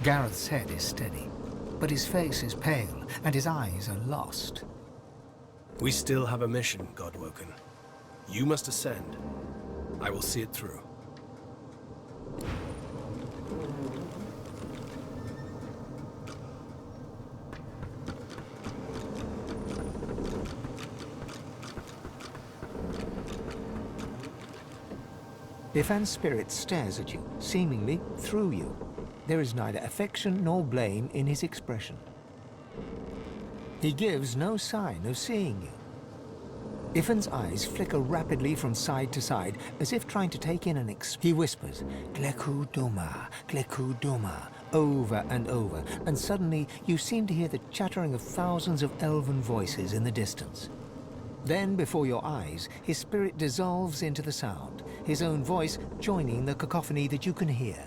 Gareth's head is steady, but his face is pale and his eyes are lost. We still have a mission, Godwoken. You must ascend. I will see it through. Ifan's spirit stares at you, seemingly through you. There is neither affection nor blame in his expression. He gives no sign of seeing you. Ifan's eyes flicker rapidly from side to side, as if trying to take in an He whispers, Gleku Duma, over and over, and suddenly you seem to hear the chattering of thousands of elven voices in the distance. Then, before your eyes, his spirit dissolves into the sound, his own voice joining the cacophony that you can hear.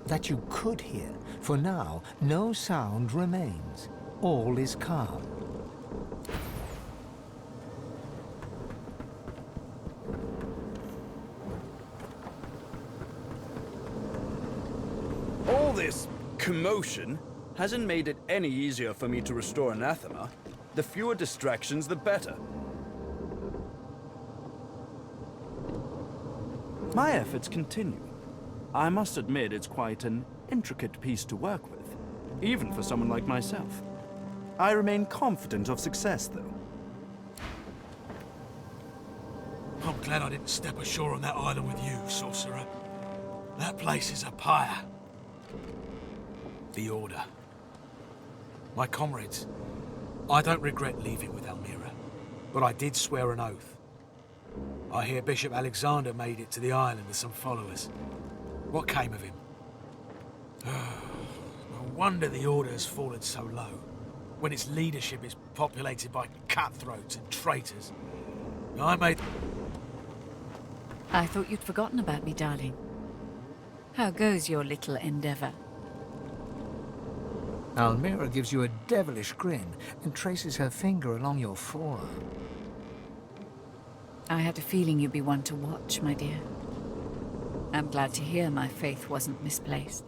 That you could hear, for now no sound remains. All is calm. All this commotion hasn't made it any easier for me to restore anathema. The fewer distractions, the better. My efforts continue. I must admit it's quite an intricate piece to work with, even for someone like myself. I remain confident of success, though. I'm glad I didn't step ashore on that island with you, sorcerer. That place is a pyre. The Order. My comrades. I don't regret leaving with Almira, but I did swear an oath. I hear Bishop Alexander made it to the island with some followers. What came of him? No wonder the Order has fallen so low, when its leadership is populated by cutthroats and traitors. I thought you'd forgotten about me, darling. How goes your little endeavor? Almira gives you a devilish grin and traces her finger along your forearm. I had a feeling you'd be one to watch, my dear. I'm glad to hear my faith wasn't misplaced.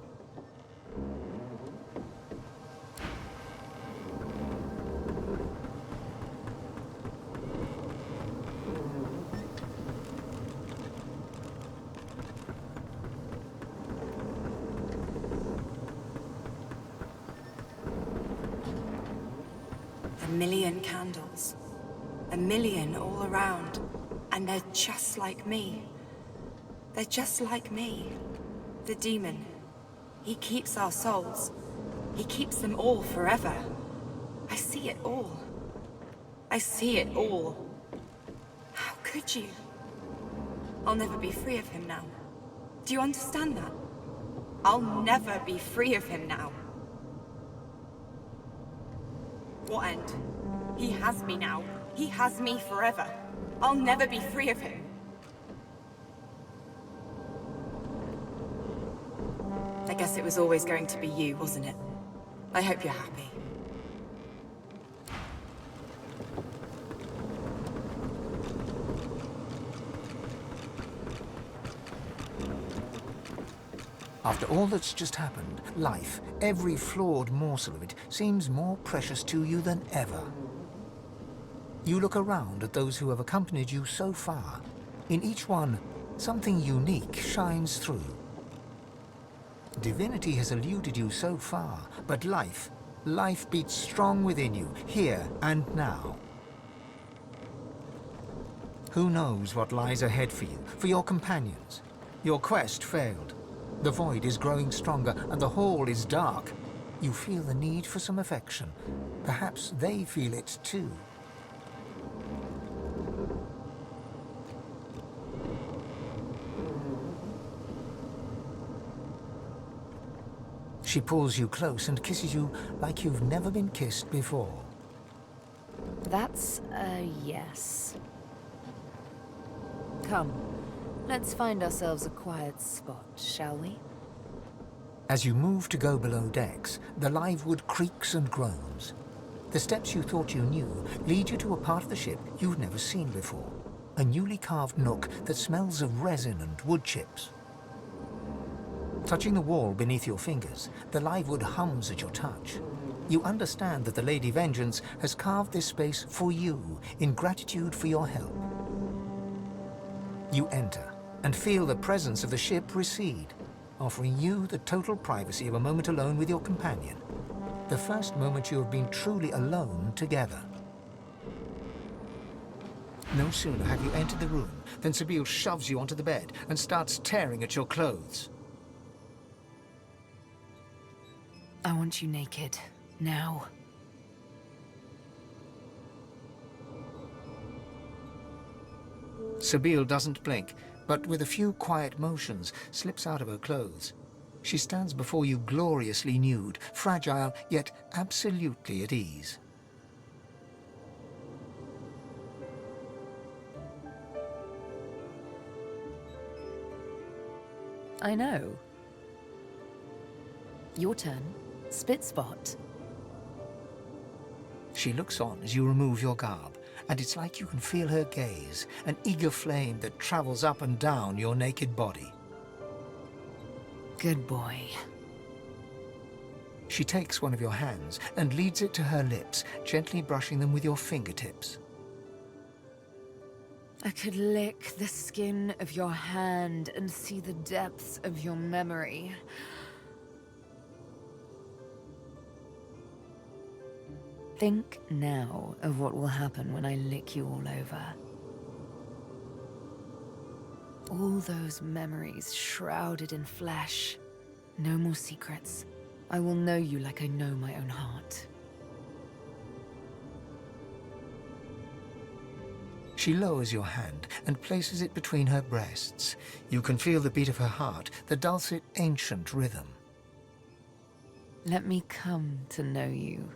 A million candles. A million all around. And they're just like me. They're just like me. The demon. He keeps our souls. He keeps them all forever. I see it all. I see it all. How could you? I'll never be free of him now. Do you understand that? I'll never be free of him now. What end? He has me now. He has me forever. I'll never be free of him. I guess it was always going to be you, wasn't it? I hope you're happy. After all that's just happened, life, every flawed morsel of it, seems more precious to you than ever. You look around at those who have accompanied you so far. In each one, something unique shines through. Divinity has eluded you so far, but life beats strong within you, here and now. Who knows what lies ahead for you, for your companions? Your quest failed. The void is growing stronger, and the hall is dark. You feel the need for some affection. Perhaps they feel it too. She pulls you close and kisses you like you've never been kissed before. That's a yes. Come, let's find ourselves a quiet spot, shall we? As you move to go below decks, the live wood creaks and groans. The steps you thought you knew lead you to a part of the ship you've never seen before. A newly carved nook that smells of resin and wood chips. Touching the wall beneath your fingers, the live wood hums at your touch. You understand that the Lady Vengeance has carved this space for you in gratitude for your help. You enter and feel the presence of the ship recede, offering you the total privacy of a moment alone with your companion. The first moment you have been truly alone together. No sooner have you entered the room than Sebille shoves you onto the bed and starts tearing at your clothes. I want you naked. Now. Sebille doesn't blink, but with a few quiet motions slips out of her clothes. She stands before you gloriously nude, fragile yet absolutely at ease. I know. Your turn. Spit spot. She looks on as you remove your garb, and it's like you can feel her gaze, an eager flame that travels up and down your naked body. Good boy. She takes one of your hands and leads it to her lips, gently brushing them with your fingertips. I could lick the skin of your hand and see the depths of your memory. Think now of what will happen when I lick you all over. All those memories shrouded in flesh. No more secrets. I will know you like I know my own heart. She lowers your hand and places it between her breasts. You can feel the beat of her heart, the dulcet, ancient rhythm. Let me come to know you.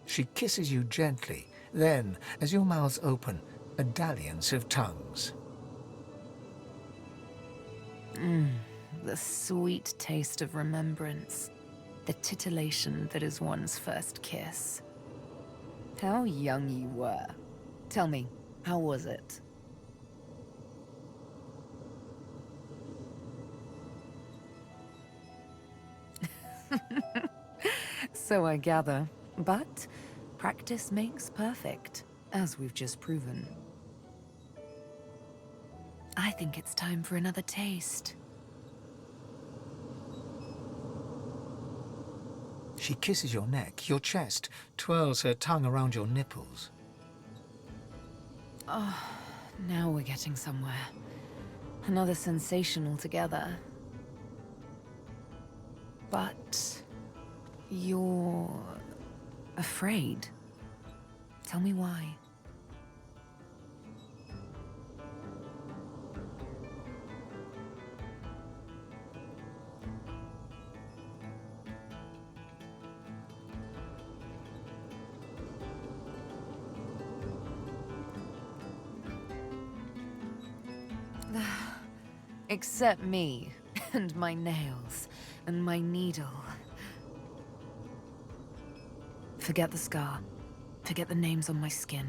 She kisses you gently. Then, as your mouths open, a dalliance of tongues. The sweet taste of remembrance. The titillation that is one's first kiss. How young you were. Tell me, how was it? So I gather. But practice makes perfect, as we've just proven. I think it's time for another taste. She kisses your neck, your chest, twirls her tongue around your nipples. Oh, now we're getting somewhere. Another sensation altogether. But you're afraid. Tell me why. Except me, and my nails, and my needle. Forget the scar, forget the names on my skin,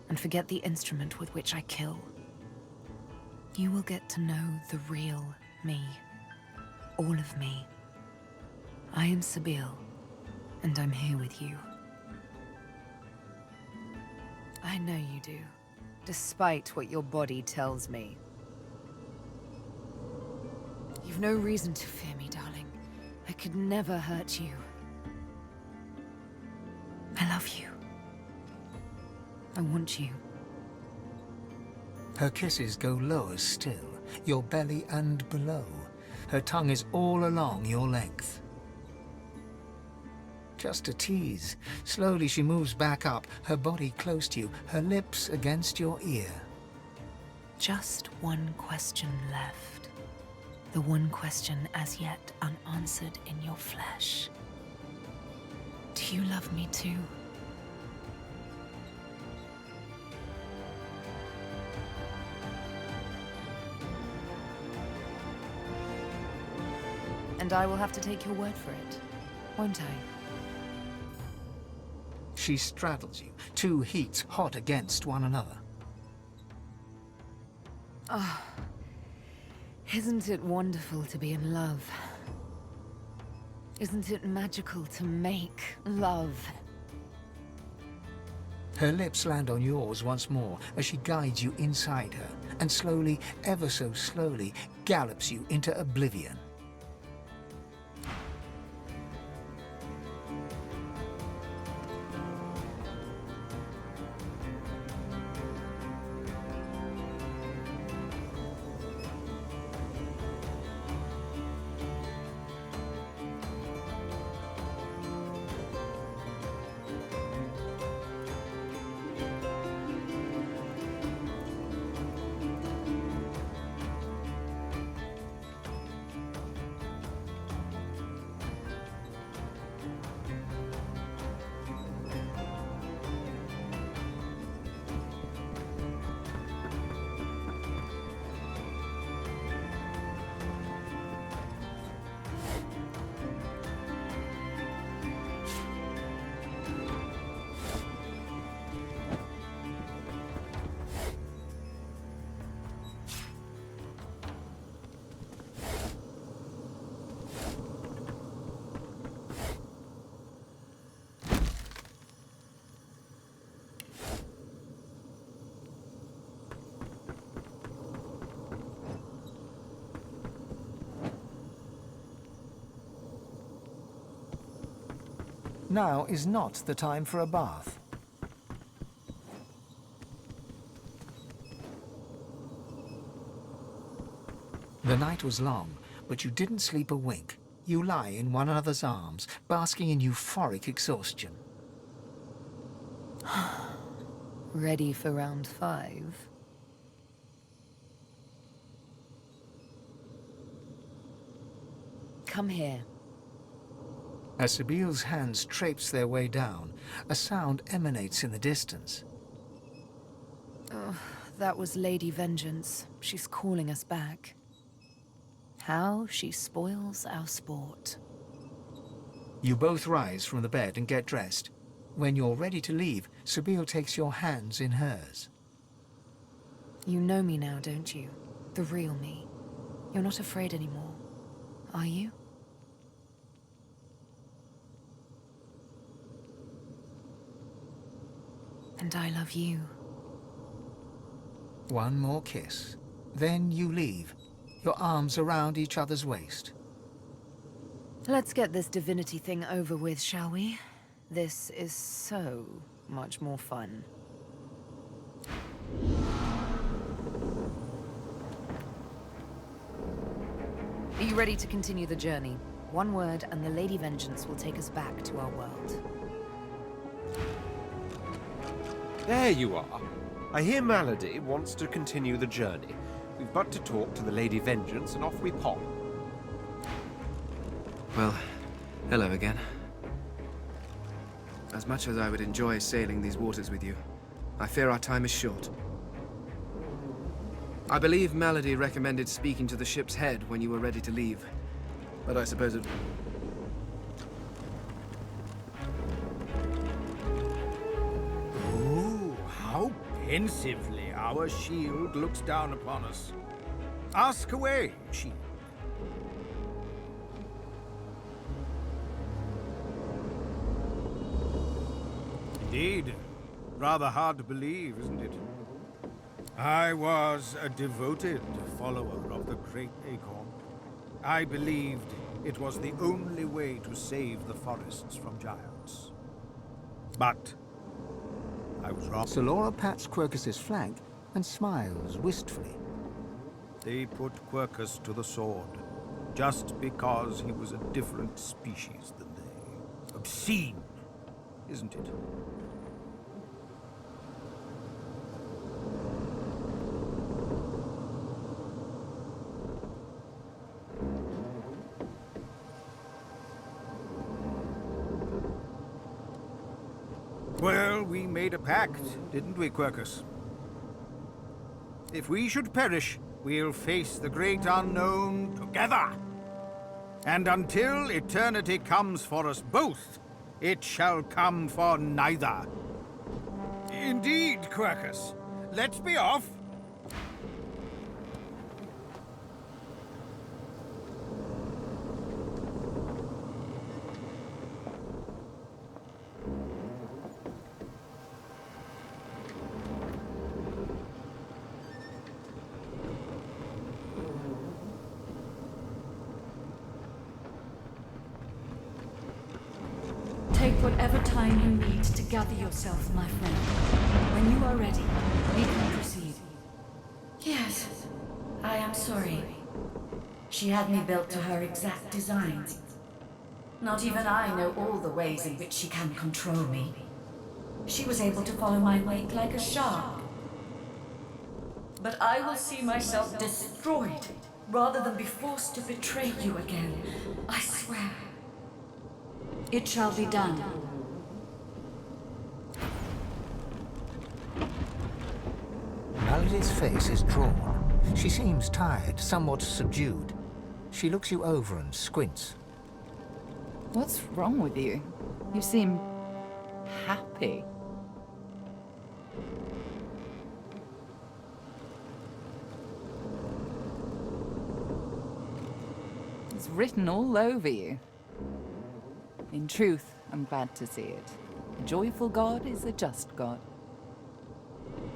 and forget the instrument with which I kill. You will get to know the real me. All of me. I am Sebille, and I'm here with you. I know you do, despite what your body tells me. You've no reason to fear me, darling. I could never hurt you. I love you. I want you. Her kisses go lower still, your belly and below. Her tongue is all along your length. Just a tease. Slowly she moves back up, her body close to you, her lips against your ear. Just one question left. The one question as yet unanswered in your flesh. Do you love me too? And I will have to take your word for it, won't I? She straddles you, two heats hot against one another. Isn't it wonderful to be in love? Isn't it magical to make love? Her lips land on yours once more as she guides you inside her and slowly, ever so slowly, gallops you into oblivion. Now is not the time for a bath. The night was long, but you didn't sleep a wink. You lie in one another's arms, basking in euphoric exhaustion. Ready for round 5? Come here. As Sebille's hands traipse their way down, a sound emanates in the distance. Oh, that was Lady Vengeance. She's calling us back. How she spoils our sport. You both rise from the bed and get dressed. When you're ready to leave, Sebille takes your hands in hers. You know me now, don't you? The real me. You're not afraid anymore, are you? And I love you. One more kiss. Then you leave, your arms around each other's waist. Let's get this divinity thing over with, shall we? This is so much more fun. Are you ready to continue the journey? One word and the Lady Vengeance will take us back to our world. There you are. I hear Malady wants to continue the journey. We've but to talk to the Lady Vengeance and off we pop. Well, hello again. As much as I would enjoy sailing these waters with you, I fear our time is short. I believe Malady recommended speaking to the ship's head when you were ready to leave, but I suppose it... How pensively our shield looks down upon us. Ask away, shield. Indeed. Rather hard to believe, isn't it? I was a devoted follower of the great acorn. I believed it was the only way to save the forests from giants. But I was wrong. Solora pats Quercus's flank and smiles wistfully. They put Quercus to the sword, just because he was a different species than they. Obscene, isn't it? Well, we made a pact, didn't we, Quercus? If we should perish, we'll face the great unknown together. And until eternity comes for us both, it shall come for neither. Indeed, Quercus. Let's be off. whatever time you need to gather yourself, my friend. When you are ready, we can proceed. Yes, I am sorry. She had me built to her exact designs. Not even I know all the ways in which she can control me. She was able to follow my wake like a shark. But I will see myself destroyed rather than be forced to betray you again. I swear. It shall be done. Melody's face is drawn. She seems tired, somewhat subdued. She looks you over and squints. What's wrong with you? You seem happy. It's written all over you. In truth, I'm glad to see it. A joyful God is a just God.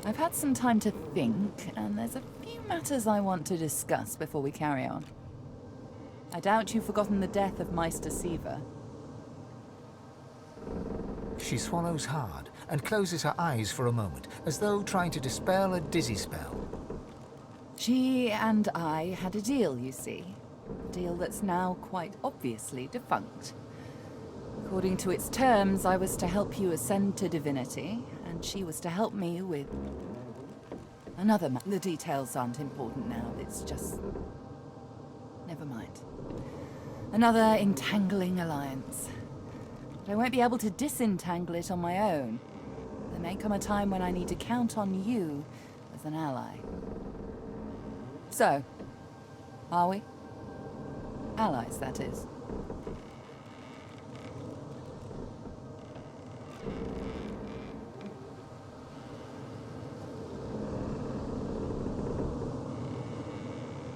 I've had some time to think, and there's a few matters I want to discuss before we carry on. I doubt you've forgotten the death of Meister Siva. She swallows hard and closes her eyes for a moment, as though trying to dispel a dizzy spell. She and I had a deal, you see. A deal that's now quite obviously defunct. According to its terms, I was to help you ascend to divinity, and she was to help me with another The details aren't important now, it's just... never mind. Another entangling alliance. But I won't be able to disentangle it on my own. There may come a time when I need to count on you as an ally. So, are we? Allies, that is.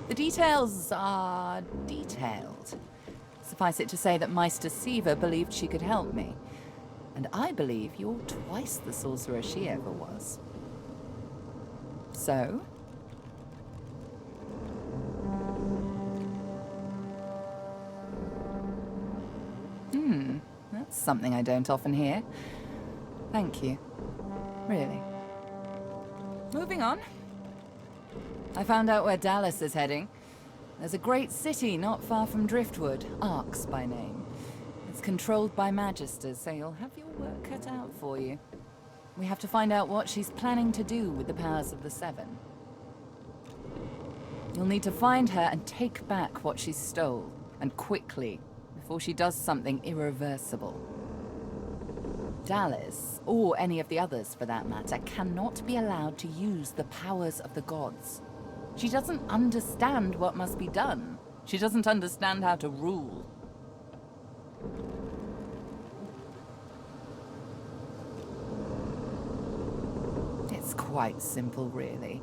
The details are detailed. Suffice it to say that Meister Siva believed she could help me. And I believe you're twice the sorcerer she ever was. So? That's something I don't often hear. Thank you. Really. Moving on. I found out where Dallas is heading. There's a great city not far from Driftwood, ARX by name. It's controlled by Magisters, so you'll have your work cut out for you. We have to find out what she's planning to do with the powers of the Seven. You'll need to find her and take back what she stole, and quickly, before she does something irreversible. Dallas, or any of the others for that matter, cannot be allowed to use the powers of the gods. She doesn't understand what must be done. She doesn't understand how to rule. It's quite simple, really.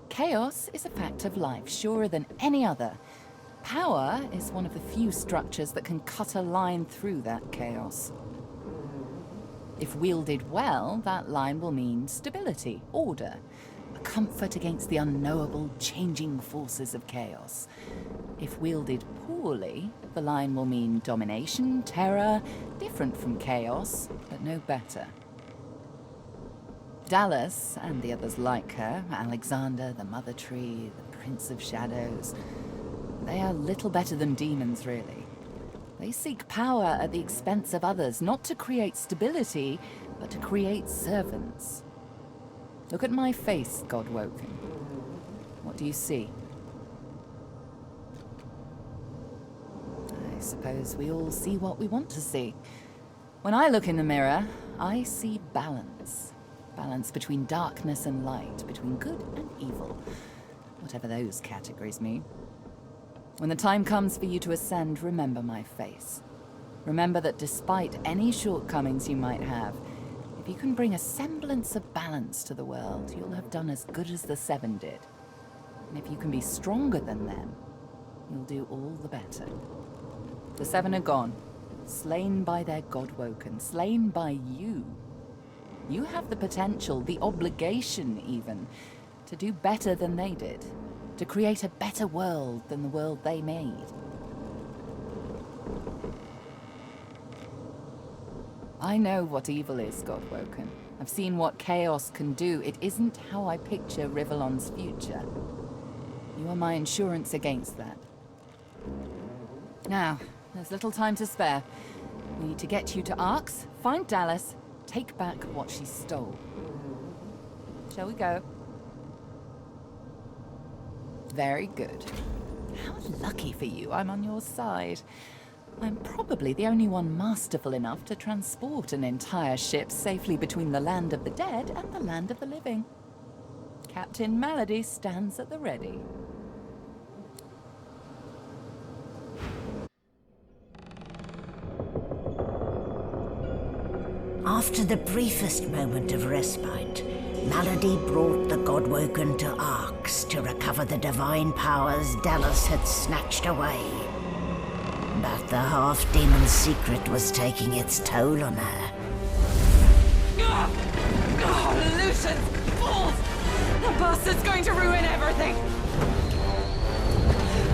Chaos is a fact of life, surer than any other. Power is one of the few structures that can cut a line through that chaos. If wielded well, that line will mean stability, order, a comfort against the unknowable, changing forces of chaos. If wielded poorly, the line will mean domination, terror, different from chaos, but no better. Dallas, and the others like her, Alexander, the Mother Tree, the Prince of Shadows, they are little better than demons, really. They seek power at the expense of others, not to create stability, but to create servants. Look at my face, Godwoken. What do you see? I suppose we all see what we want to see. When I look in the mirror, I see balance. Balance between darkness and light, between good and evil, whatever those categories mean. When the time comes for you to ascend, remember my face. Remember that despite any shortcomings you might have, if you can bring a semblance of balance to the world, you'll have done as good as the Seven did. And if you can be stronger than them, you'll do all the better. The Seven are gone, slain by their Godwoken, slain by you. You have the potential, the obligation even, to do better than they did. To create a better world than the world they made. I know what evil is, Godwoken. I've seen what chaos can do. It isn't how I picture Rivellon's future. You are my insurance against that. Now, there's little time to spare. We need to get you to ARX, find Dallas, take back what she stole. Shall we go? Very good. How lucky for you I'm on your side. I'm probably the only one masterful enough to transport an entire ship safely between the land of the dead and the land of the living. Captain Malady stands at the ready. After the briefest moment of respite, Malady brought the Godwoken to ARX to recover the divine powers Dallas had snatched away. But the half-demon secret was taking its toll on her. Lucian! Fools! The bastard's going to ruin everything!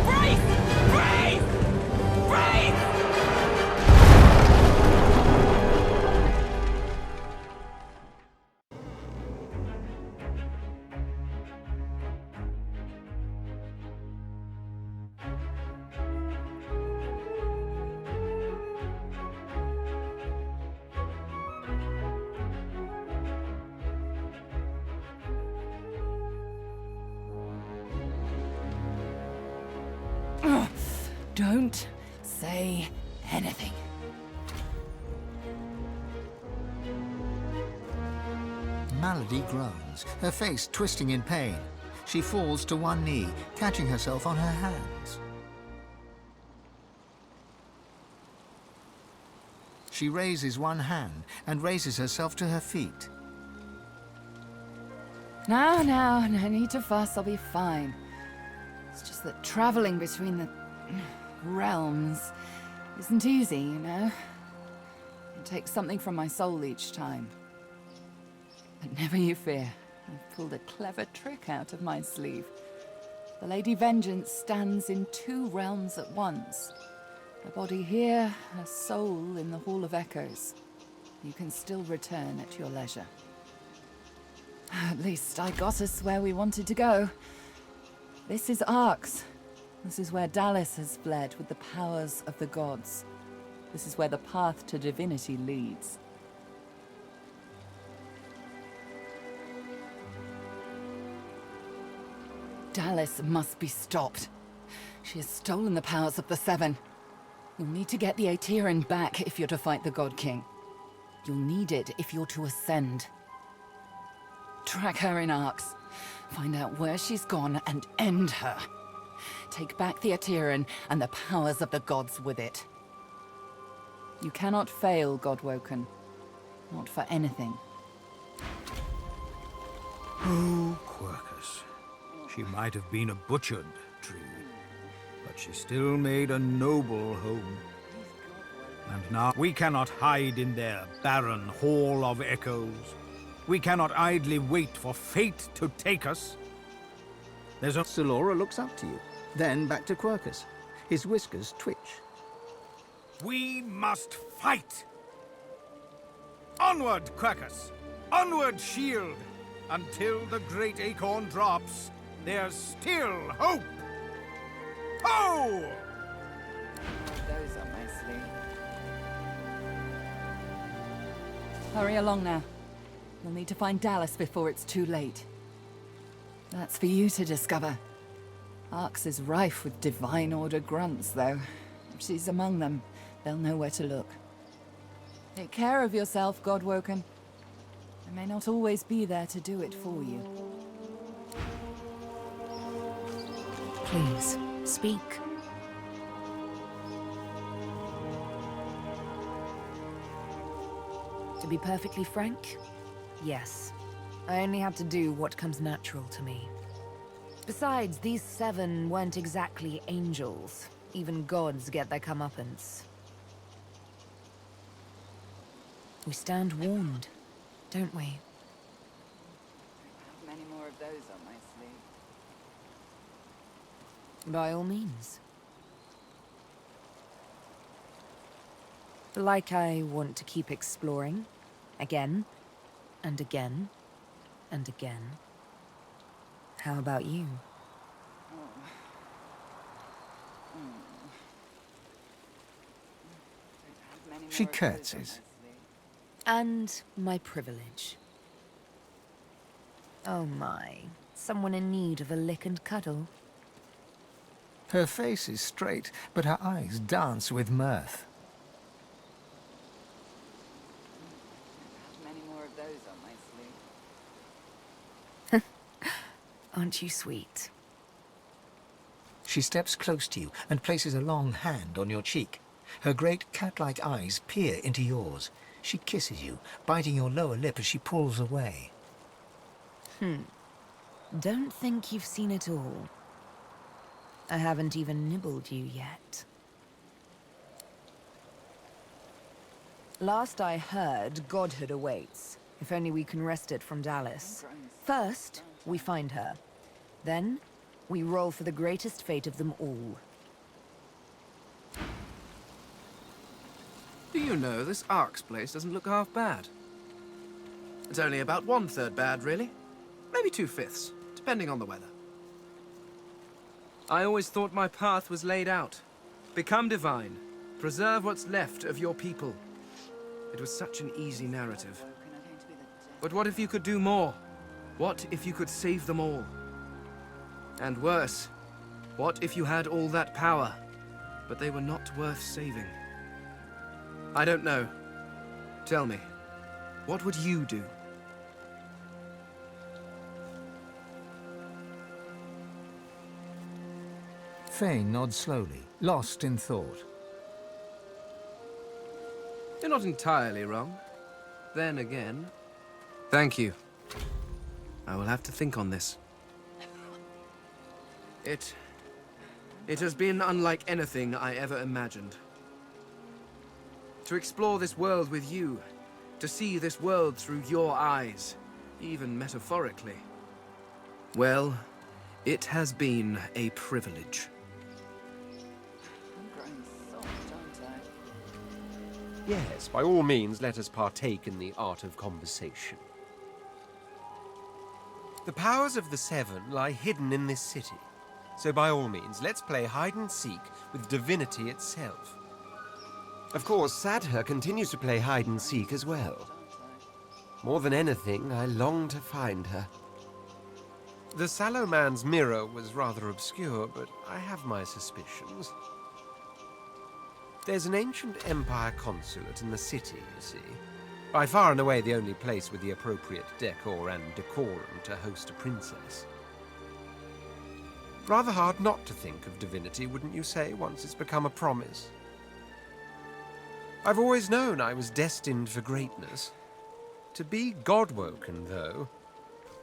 Brace! Brace! Brace! Don't say anything. Malady groans, her face twisting in pain. She falls to one knee, catching herself on her hands. She raises one hand and raises herself to her feet. No need to fuss, I'll be fine. It's just that traveling between the realms isn't easy, you know? It takes something from my soul each time. But never you fear, I've pulled a clever trick out of my sleeve. The Lady Vengeance stands in two realms at once. Her body here, her soul in the Hall of Echoes. You can still return at your leisure. At least I got us where we wanted to go. This is ARX. This is where Dallas has fled with the powers of the gods. This is where the path to divinity leads. Dallas must be stopped. She has stolen the powers of the Seven. You'll need to get the Aetherin back if you're to fight the God King. You'll need it if you're to ascend. Track her in ARX. Find out where she's gone and end her. Take back the Aetherin and the powers of the gods with it. You cannot fail, Godwoken. Not for anything. Oh, Quercus. She might have been a butchered, true, but she still made a noble home. And now we cannot hide in their barren hall of echoes. We cannot idly wait for fate to take us. There's a... Solora looks up to you, then back to Quercus. His whiskers twitch. We must fight! Onward, Quercus! Onward, shield! Until the great acorn drops, there's still hope! Ho! Those are my sleeve. Hurry along now. You'll need to find Dallas before it's too late. That's for you to discover. ARX is rife with Divine Order grunts, though. If she's among them, they'll know where to look. Take care of yourself, Godwoken. I may not always be there to do it for you. Please, speak. To be perfectly frank, yes. I only had to do what comes natural to me. Besides, these seven weren't exactly angels. Even gods get their comeuppance. We stand warned, don't we? I have many more of those on my sleeve. By all means. Like I want to keep exploring. Again, and again, and again. How about you? She curtsies. And my privilege. Oh my, someone in need of a lick and cuddle. Her face is straight, but her eyes dance with mirth. Many more of those on my sleeve. Aren't you sweet? She steps close to you and places a long hand on your cheek. Her great cat-like eyes peer into yours. She kisses you, biting your lower lip as she pulls away. Don't think you've seen it all. I haven't even nibbled you yet. Last I heard, godhood awaits. If only we can wrest it from Dallas. First, we find her. Then, we roll for the greatest fate of them all. Do you know, this ARX place doesn't look half bad. It's only about 1/3 bad, really. Maybe 2/5, depending on the weather. I always thought my path was laid out. Become divine. Preserve what's left of your people. It was such an easy narrative. But what if you could do more? What if you could save them all? And worse, what if you had all that power, but they were not worth saving? I don't know. Tell me, what would you do? Fane nods slowly, lost in thought. You're not entirely wrong. Then again... Thank you. I will have to think on this. It has been unlike anything I ever imagined. To explore this world with you, to see this world through your eyes, even metaphorically. Well, it has been a privilege. I'm growing soft, aren't I? Yes, by all means, let us partake in the art of conversation. The powers of the Seven lie hidden in this city. So by all means, let's play hide and seek with divinity itself. Of course, Sadher continues to play hide and seek as well. More than anything, I long to find her. The sallow man's mirror was rather obscure, but I have my suspicions. There's an ancient Empire consulate in the city, you see. By far and away the only place with the appropriate decor and decorum to host a princess. Rather hard not to think of divinity, wouldn't you say, once it's become a promise? I've always known I was destined for greatness. To be God-woken, though,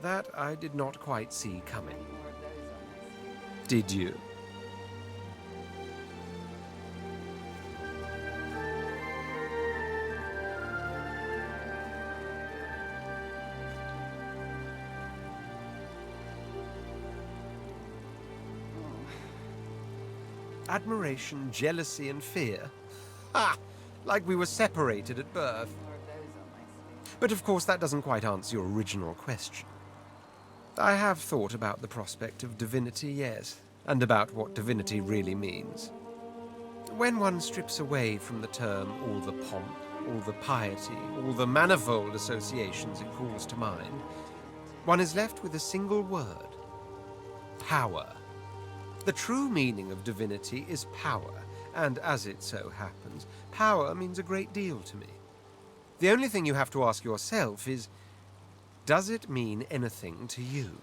that I did not quite see coming. Did you? Admiration, jealousy, and fear? Ha! Like we were separated at birth. But of course that doesn't quite answer your original question. I have thought about the prospect of divinity, yes, and about what divinity really means. When one strips away from the term all the pomp, all the piety, all the manifold associations it calls to mind, one is left with a single word: power. The true meaning of divinity is power, and as it so happens, power means a great deal to me. The only thing you have to ask yourself is, does it mean anything to you?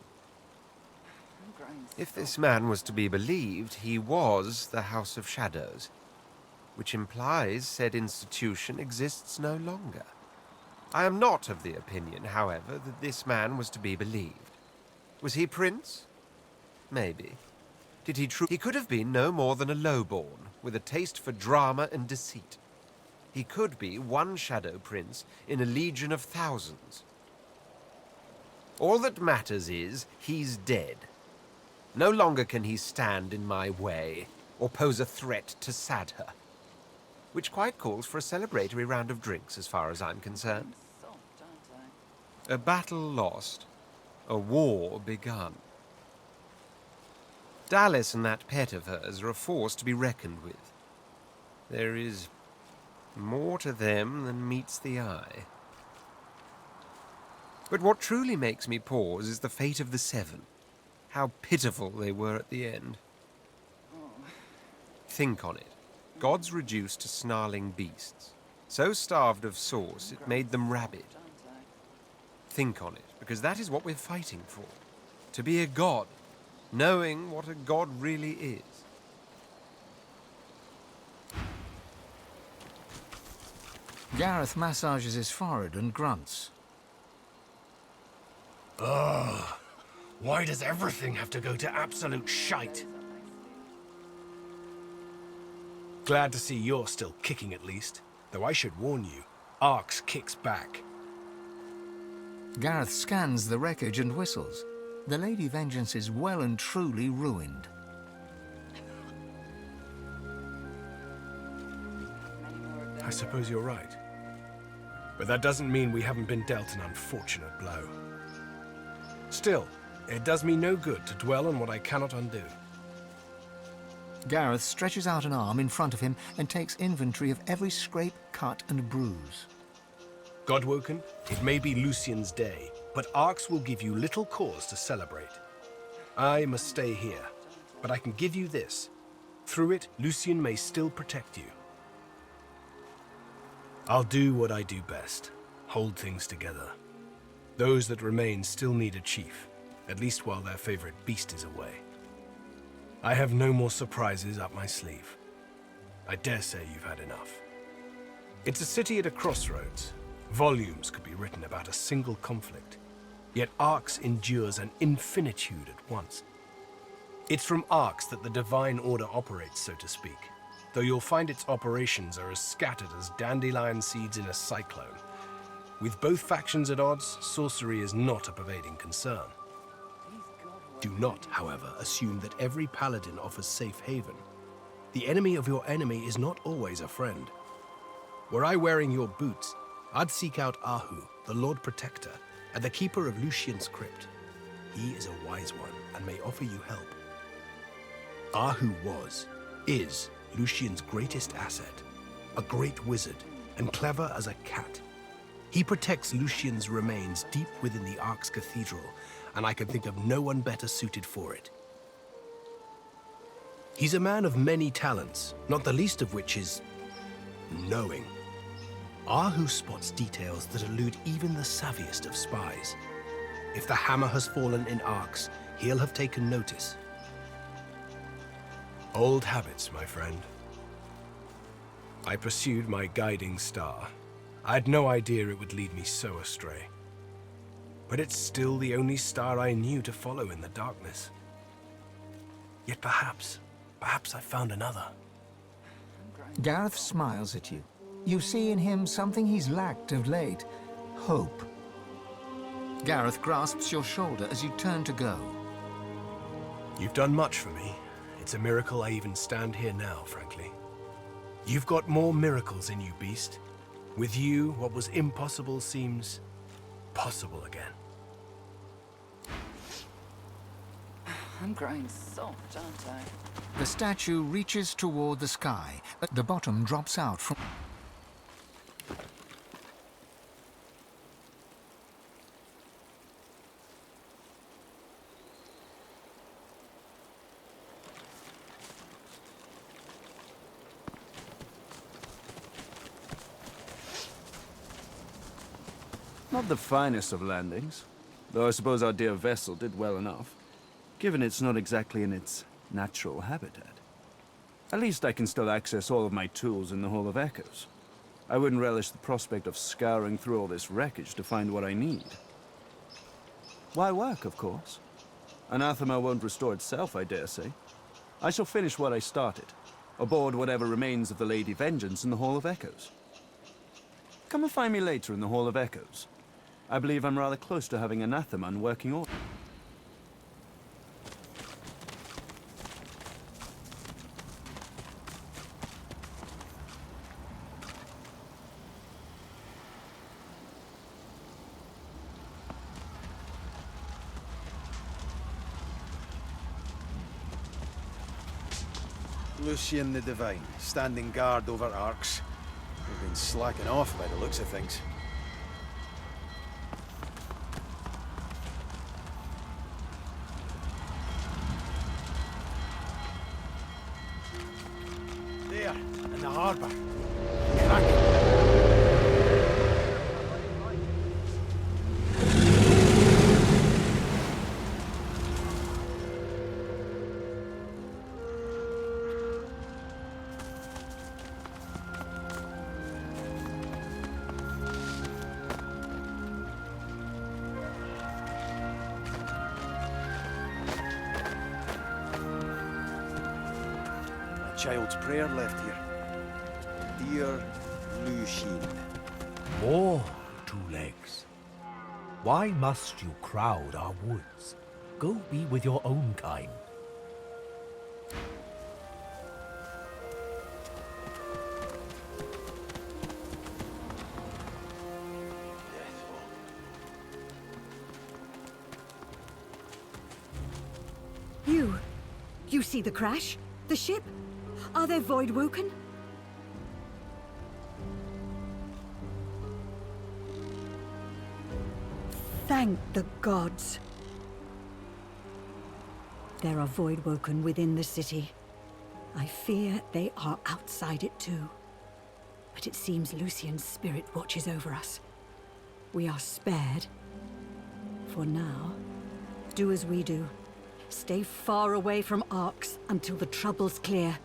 If this man was to be believed, he was the House of Shadows, which implies said institution exists no longer. I am not of the opinion, however, that this man was to be believed. Was he prince? Maybe. Did he He could have been no more than a lowborn, with a taste for drama and deceit. He could be one shadow prince in a legion of thousands. All that matters is, he's dead. No longer can he stand in my way, or pose a threat to Sadher. which quite calls for a celebratory round of drinks as far as I'm concerned. A battle lost, a war begun. Dallas and that pet of hers are a force to be reckoned with. There is more to them than meets the eye. But what truly makes me pause is the fate of the Seven. How pitiful they were at the end. Think on it. Gods reduced to snarling beasts. So starved of sauce, it made them rabid. Think on it, because that is what we're fighting for. To be a god, knowing what a god really is. Gareth massages his forehead and grunts. Ugh. Why does everything have to go to absolute shite? Glad to see you're still kicking at least. Though I should warn you, ARX kicks back. Gareth scans the wreckage and whistles. The Lady Vengeance is well and truly ruined. I suppose you're right. But that doesn't mean we haven't been dealt an unfortunate blow. Still, it does me no good to dwell on what I cannot undo. Gareth stretches out an arm in front of him and takes inventory of every scrape, cut and bruise. Godwoken, it may be Lucian's day, but ARX will give you little cause to celebrate. I must stay here, but I can give you this. Through it, Lucian may still protect you. I'll do what I do best, hold things together. Those that remain still need a chief, at least while their favorite beast is away. I have no more surprises up my sleeve. I dare say you've had enough. It's a city at a crossroads. Volumes could be written about a single conflict, yet ARX endures an infinitude at once. It's from ARX that the Divine Order operates, so to speak, though you'll find its operations are as scattered as dandelion seeds in a cyclone. With both factions at odds, sorcery is not a pervading concern. Do not, however, assume that every paladin offers safe haven. The enemy of your enemy is not always a friend. Were I wearing your boots, I'd seek out Ahu, the Lord Protector, and the keeper of Lucian's crypt. He is a wise one and may offer you help. Ahu is Lucian's greatest asset, a great wizard, and clever as a cat. He protects Lucian's remains deep within the ARX Cathedral, and I can think of no one better suited for it. He's a man of many talents, not the least of which is knowing. Ahu spots details that elude even the savviest of spies. If the hammer has fallen in ARX, he'll have taken notice. Old habits, my friend. I pursued my guiding star. I had no idea it would lead me so astray. But it's still the only star I knew to follow in the darkness. Yet perhaps I found another. Gareth smiles at you. You see in him something he's lacked of late. Hope. Gareth grasps your shoulder as you turn to go. You've done much for me. It's a miracle I even stand here now, frankly. You've got more miracles in you, beast. With you, what was impossible seems possible again. I'm growing soft, aren't I? The statue reaches toward the sky. At the bottom drops out from... Not the finest of landings, though I suppose our dear vessel did well enough, given it's not exactly in its natural habitat. At least I can still access all of my tools in the Hall of Echoes. I wouldn't relish the prospect of scouring through all this wreckage to find what I need. Why work, of course? Anathema won't restore itself, I dare say. I shall finish what I started, aboard whatever remains of the Lady Vengeance in the Hall of Echoes. Come and find me later in the Hall of Echoes. I believe I'm rather close to having Anathema in working order. Lucian the Divine, standing guard over ARX. We've been slacking off by the looks of things. There, in the harbour. Child's prayer left here. Dear Lucian. More two legs. Why must you crowd our woods? Go be with your own kind. You see the crash? The ship? Are they void-woken? Thank the gods. There are void-woken within the city. I fear they are outside it too. But it seems Lucian's spirit watches over us. We are spared. For now, do as we do. Stay far away from ARX until the trouble's clear.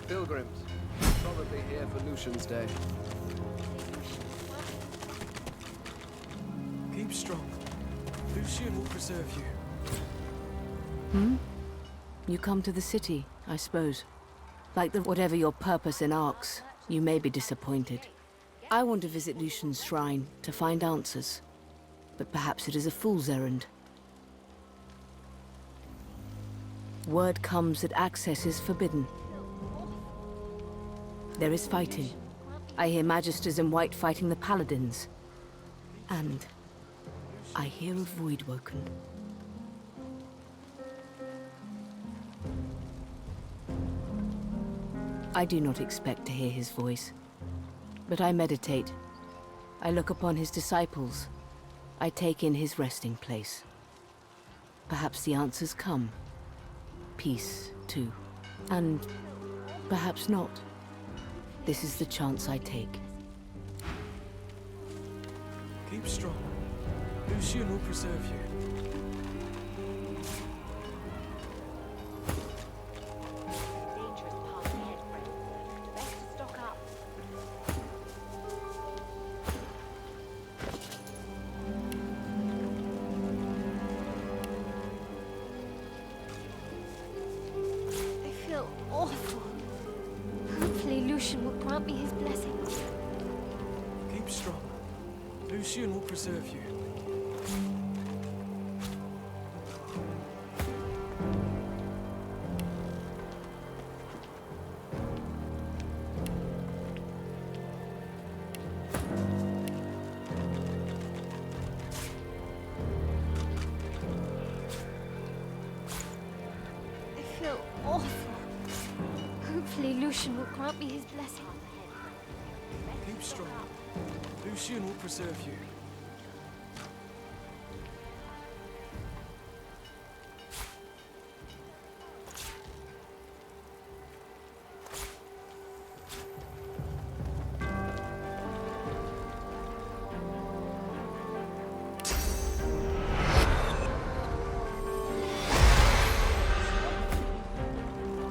Pilgrims, probably here for Lucian's Day. Keep strong. Do Lucian will preserve you. Hmm? You come to the city, I suppose. Like whatever your purpose in ARX, you may be disappointed. I want to visit Lucian's shrine to find answers. But perhaps it is a fool's errand. Word comes that access is forbidden. There is fighting. I hear Magisters in white fighting the Paladins. And I hear a Voidwoken. I do not expect to hear his voice, but I meditate. I look upon his disciples. I take in his resting place. Perhaps the answers come. Peace, too. And perhaps not. This is the chance I take. Keep strong. Lucian will preserve you. Lucian will preserve you. I feel awful. Hopefully Lucian will grant me his blessing. Keep strong. Lucian will preserve you.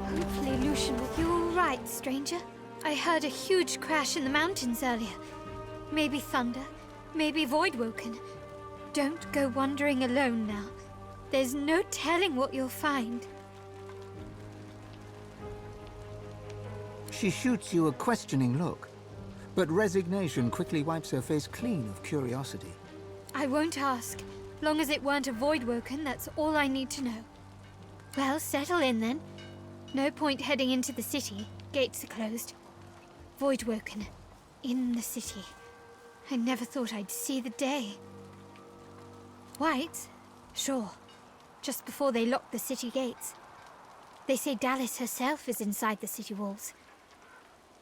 Hopefully Lucian will... You all right, stranger? I heard a huge crash in the mountains earlier. Maybe thunder, maybe Voidwoken. Don't go wandering alone now. There's no telling what you'll find. She shoots you a questioning look, but resignation quickly wipes her face clean of curiosity. I won't ask. Long as it weren't a Voidwoken, that's all I need to know. Well, settle in then. No point heading into the city. Gates are closed. Voidwoken. In the city. I never thought I'd see the day. White? Sure. Just before they lock the city gates. They say Dallas herself is inside the city walls.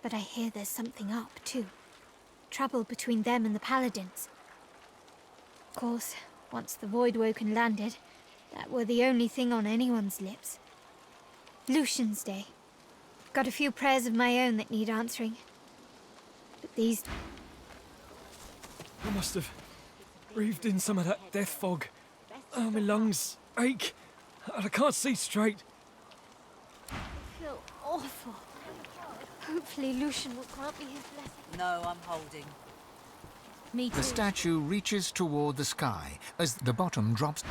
But I hear there's something up, too. Trouble between them and the Paladins. Of course, once the Voidwoken landed, that were the only thing on anyone's lips. Lucian's Day. Got a few prayers of my own that need answering. But these... I must have breathed in some of that death fog. Oh, my lungs ache. I can't see straight. I feel awful. Hopefully Lucian will grant me his blessing. No, I'm holding. Me too. The statue reaches toward the sky as the bottom drops.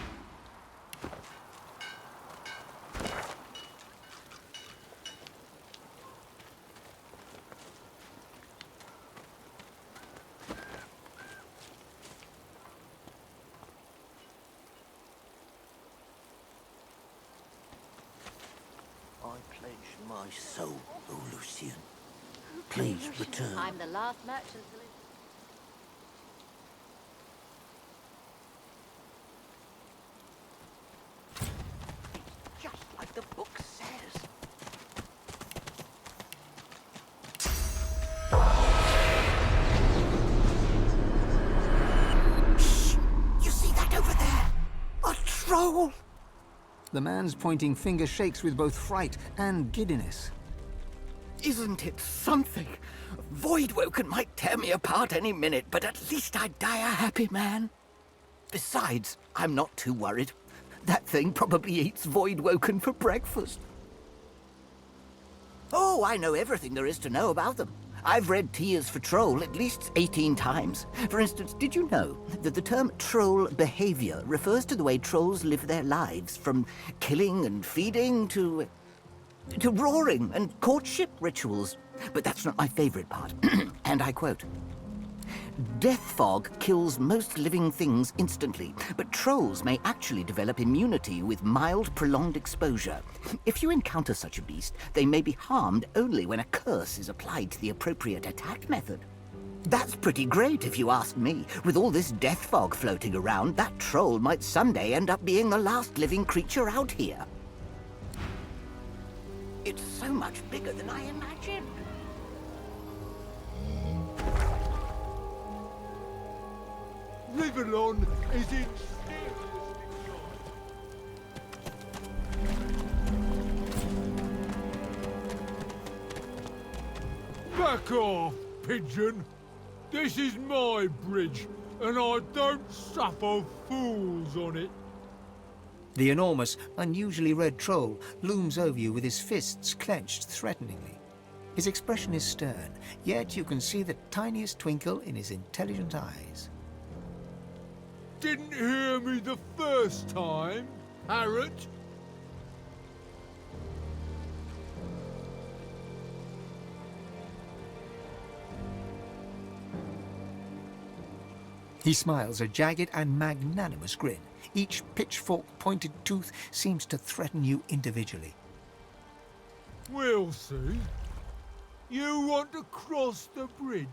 My soul, O Lucian. Please return. I'm the last merchant to live. Just like the book says. Shh! You see that over there? A troll! The man's pointing finger shakes with both fright and giddiness. Isn't it something? Voidwoken might tear me apart any minute, but at least I'd die a happy man. Besides, I'm not too worried. That thing probably eats Voidwoken for breakfast. Oh, I know everything there is to know about them. I've read Tears for Troll at least 18 times. For instance, did you know that the term troll behavior refers to the way trolls live their lives, from killing and feeding to roaring and courtship rituals? But that's not my favorite part. And I quote, "Death fog kills most living things instantly, but trolls may actually develop immunity with mild, prolonged exposure. If you encounter such a beast, they may be harmed only when a curse is applied to the appropriate attack method." That's pretty great, if you ask me. With all this death fog floating around, that troll might someday end up being the last living creature out here. It's so much bigger than I imagined. Rivellon is in Back off, pigeon. This is my bridge, and I don't suffer fools on it. The enormous, unusually red troll looms over you with his fists clenched threateningly. His expression is stern, yet you can see the tiniest twinkle in his intelligent eyes. Didn't hear me the first time, parrot? He smiles a jagged and magnanimous grin. Each pitchfork-pointed tooth seems to threaten you individually. We'll see. You want to cross the bridge?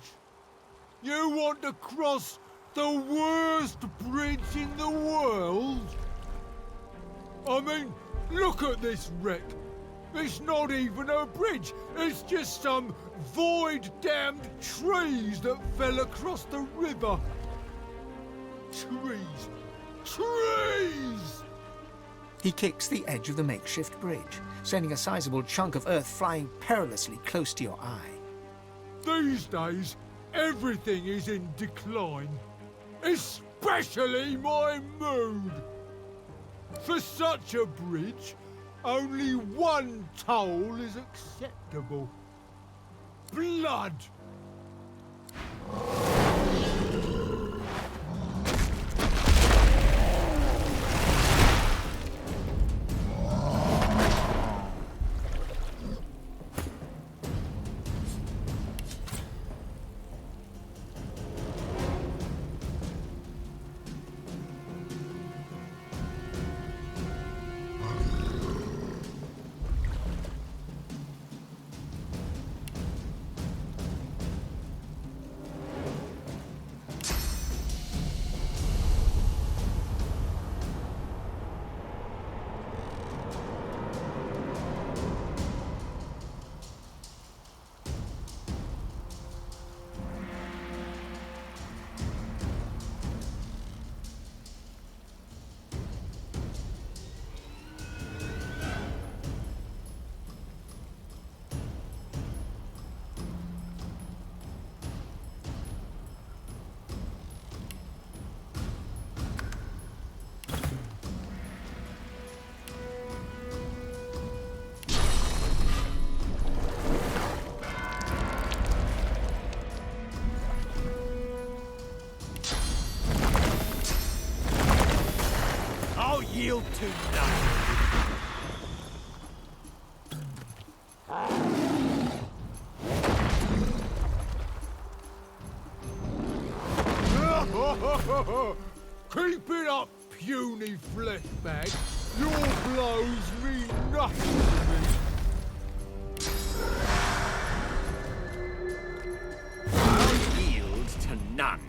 You want to cross the worst bridge in the world? I mean, look at this wreck. It's not even a bridge. It's just some void-damned trees that fell across the river. Trees. Trees! He kicks the edge of the makeshift bridge, sending a sizable chunk of earth flying perilously close to your eye. These days, everything is in decline. Especially my mood. For such a bridge, only one toll is acceptable. Blood! Yield to nothing. Keep it up, puny flesh bag. Your blows mean nothing to me. I'll yield to none.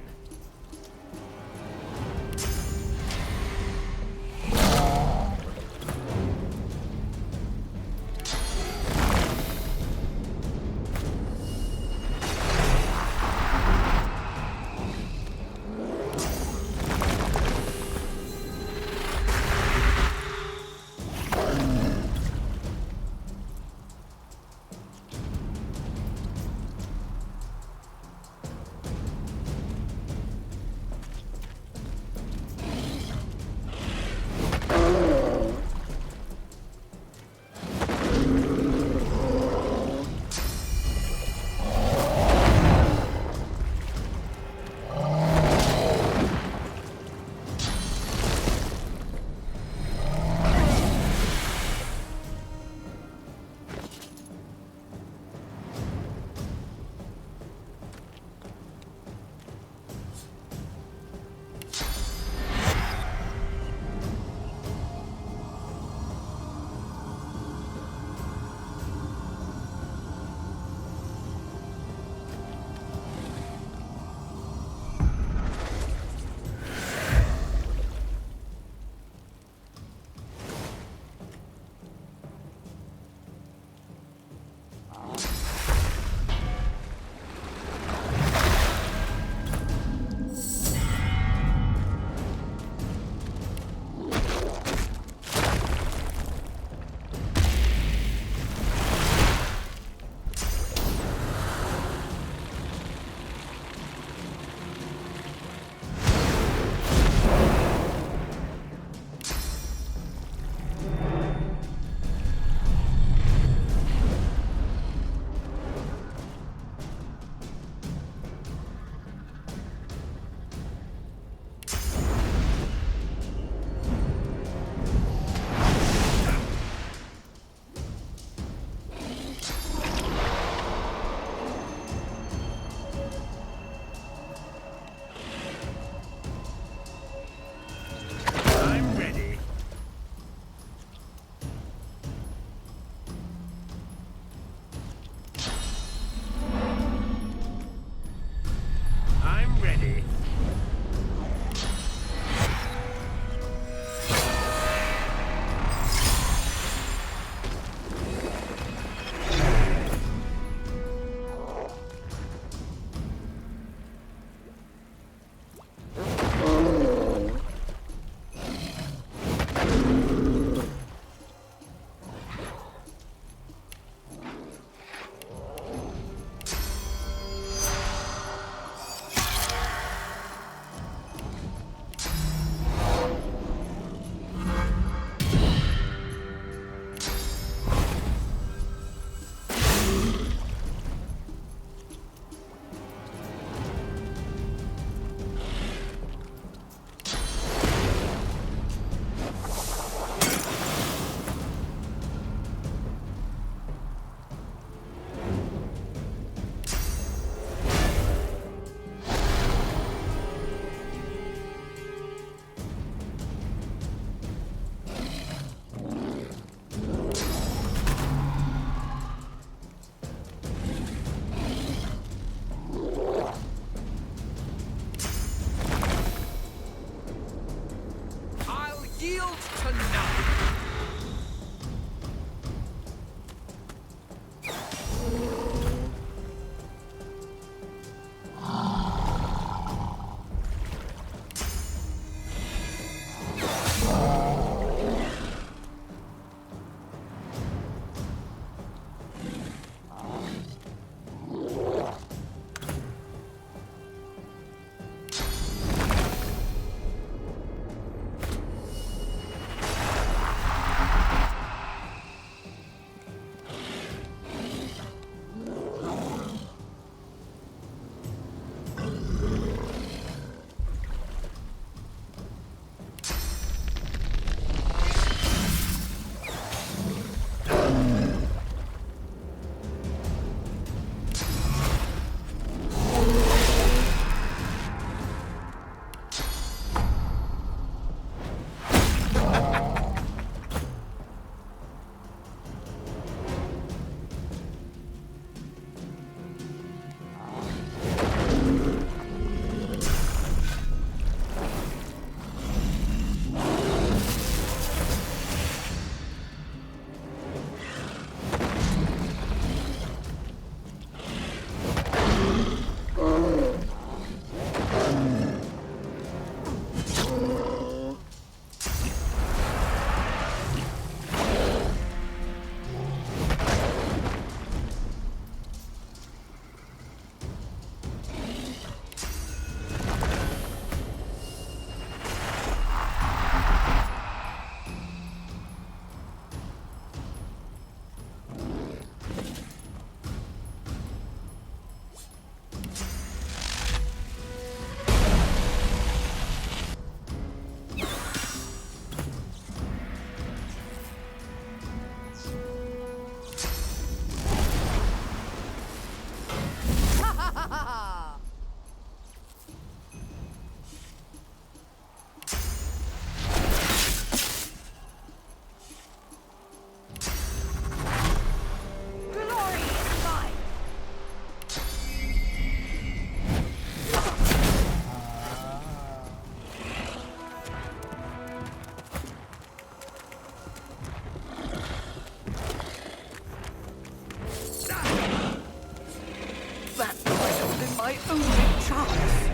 my only chance.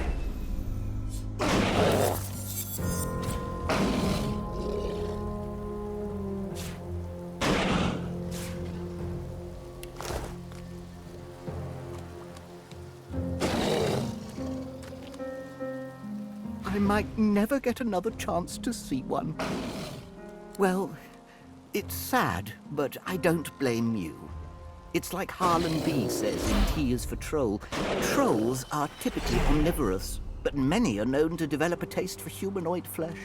I might never get another chance to see one. Well, it's sad, but I don't blame you. It's like Harlan B says in T is for Troll. Trolls are typically omnivorous, but many are known to develop a taste for humanoid flesh.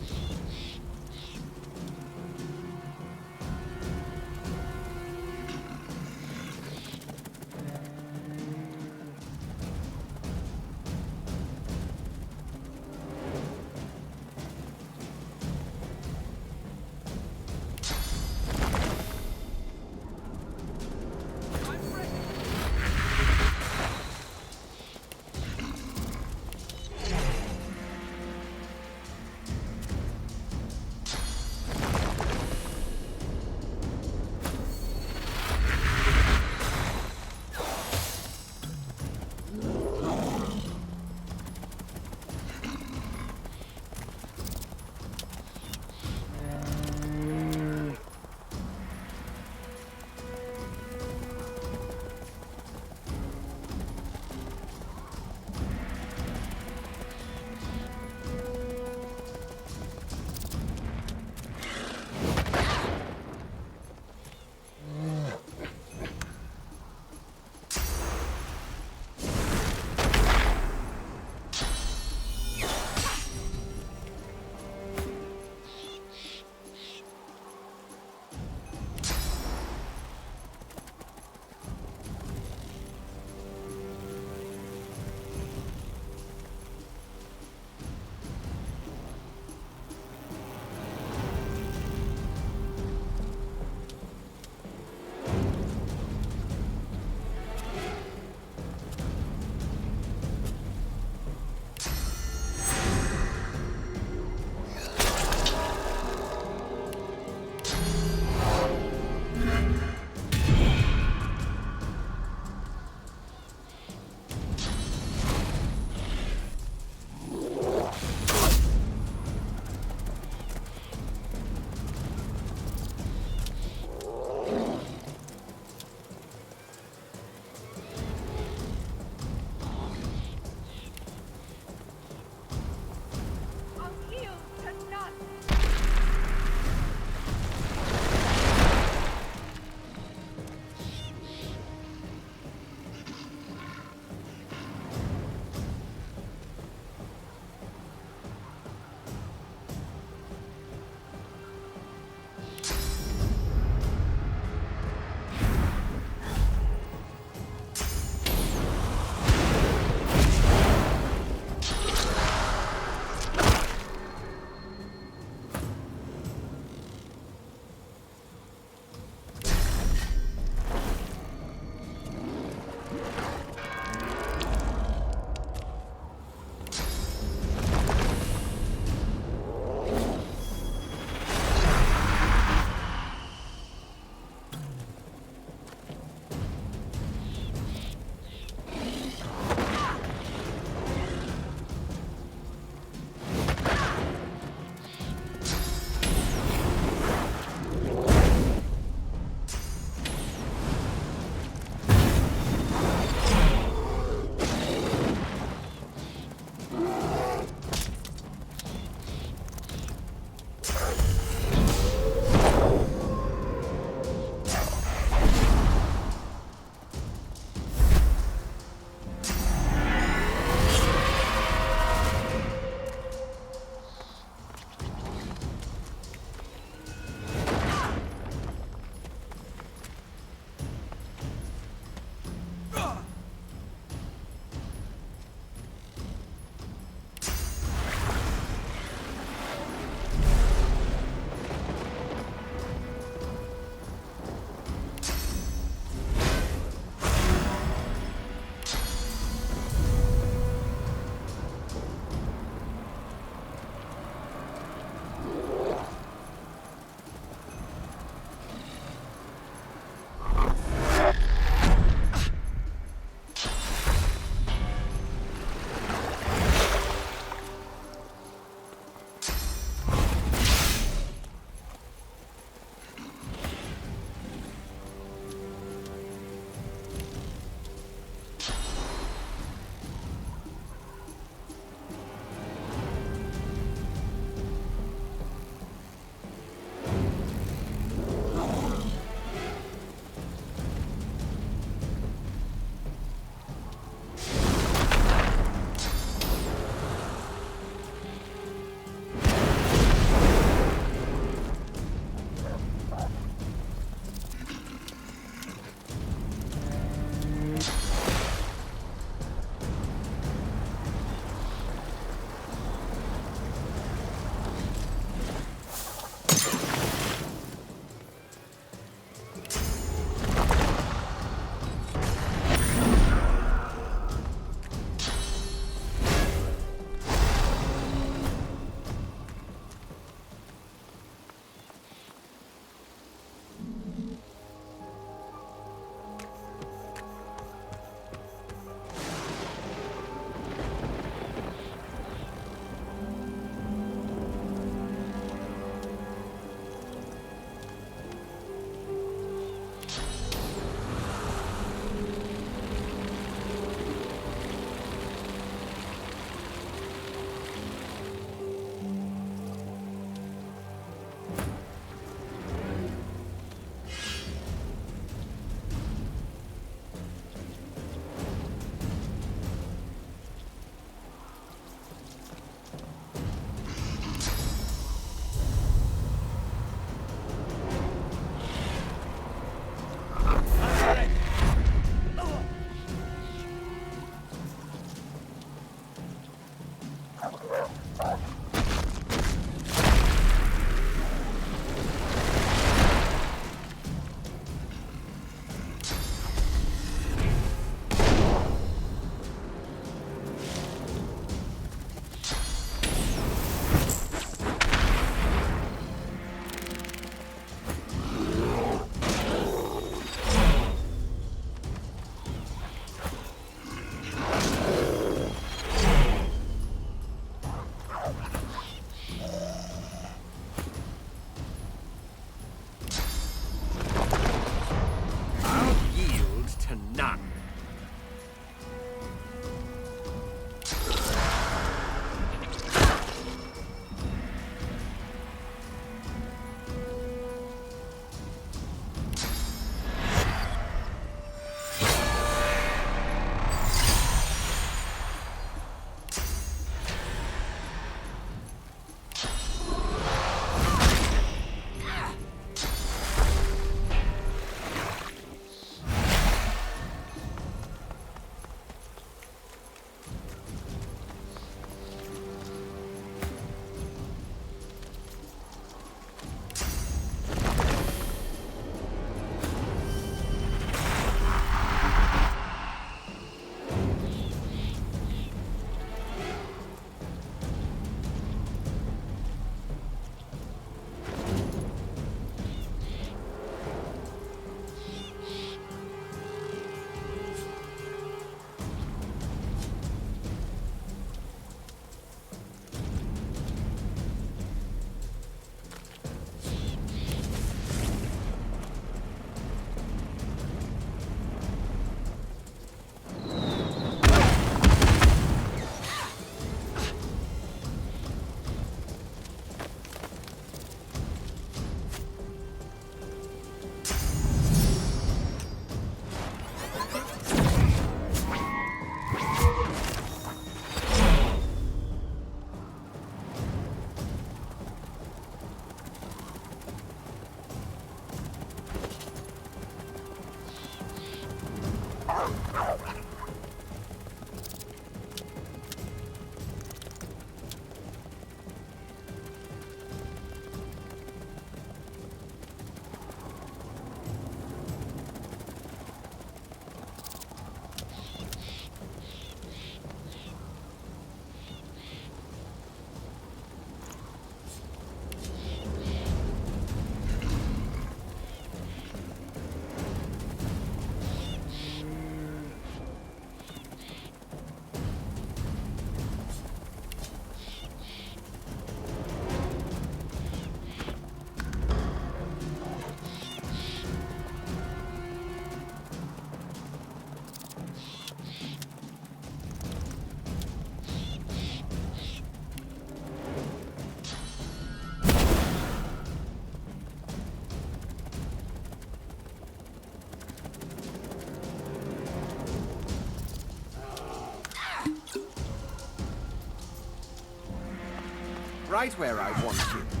Right where I want you.